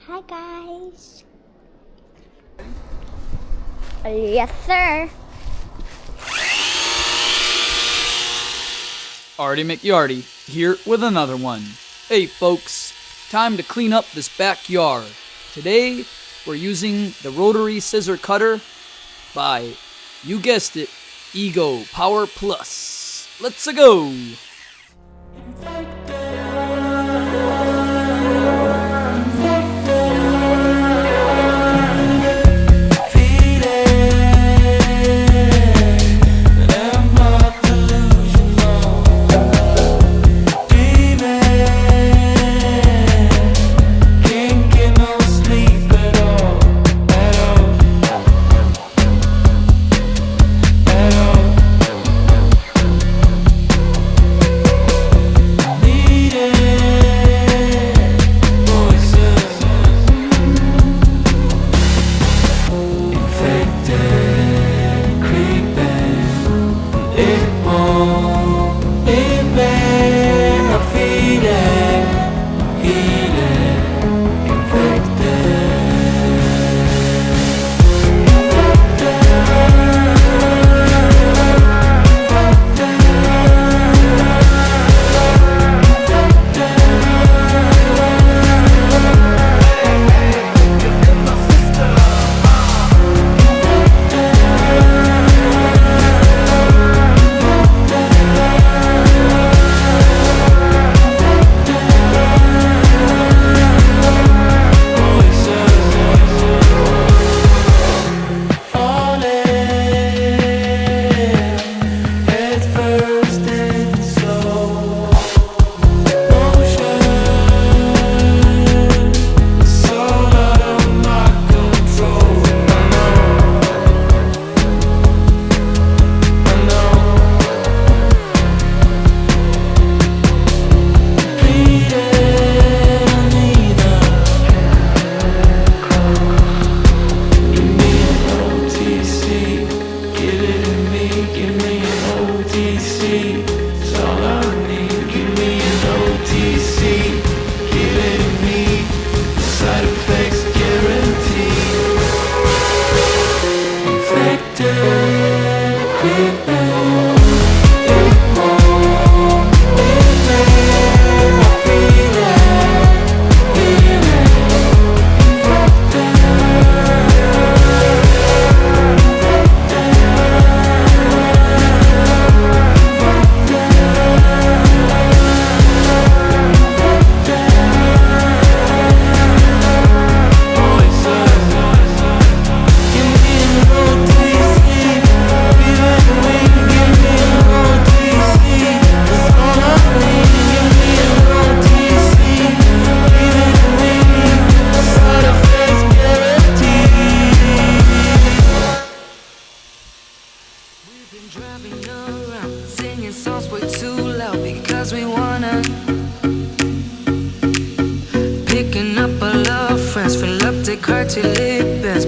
Hi guys. Yes sir. Artie McYarty here with another one. Hey folks, time to clean up this backyard. Today we're using the Rotary Scissor Cutter by, you guessed it, Ego Power Plus. Let's go!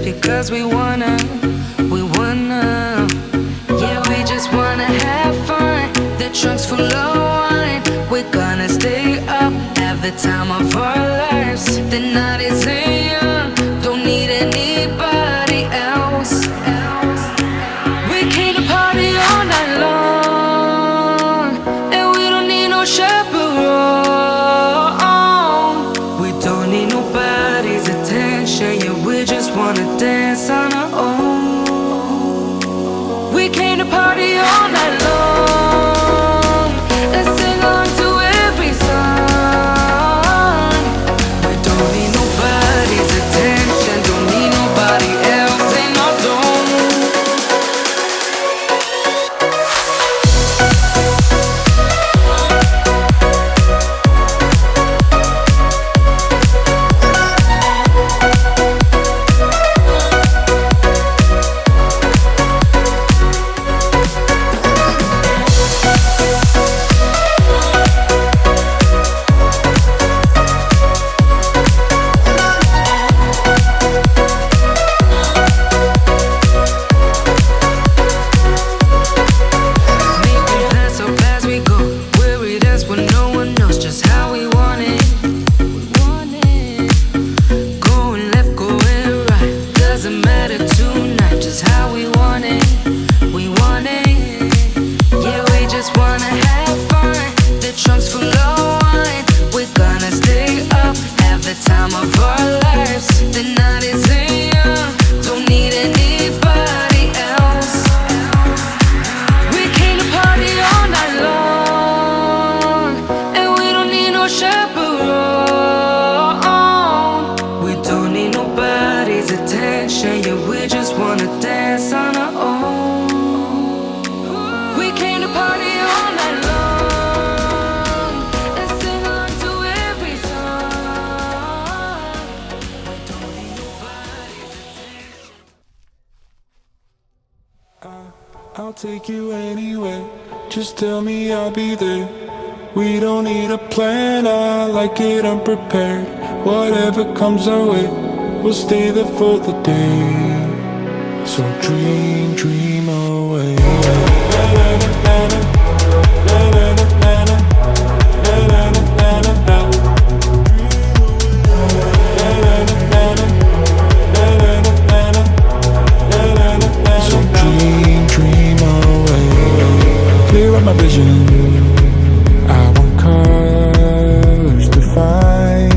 Because we wanna, yeah, we just wanna have fun. The trunk's full of wine. We're gonna stay up, have the time of our lives. The night is young, don't need anybody else. We came to party all night long, and we don't need no chaperone. We don't need nobody's attention, yeah, we just wanna dance on our own. We came to party all night long and sing along to every song. We don't need nobody's attention, don't need nobody else in our zone. I'll take you anywhere. Just tell me I'll be there. We don't need a plan, I like it unprepared. Whatever comes our way, we'll stay there for the day. So dream, dream away. So dream, dream away. Clear up my vision. I want colors to find.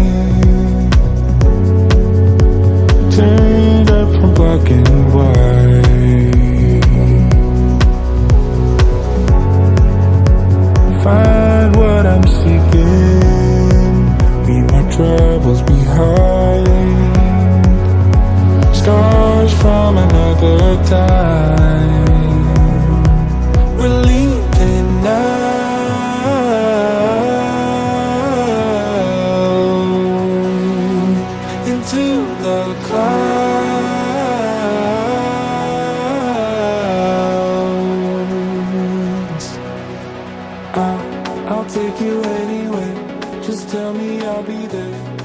Turned up from black and white. Find what I'm seeking. Leave my troubles behind. Stars from another time. We're leaving now into the clouds. I'll take you anywhere. Just tell me I'll be there.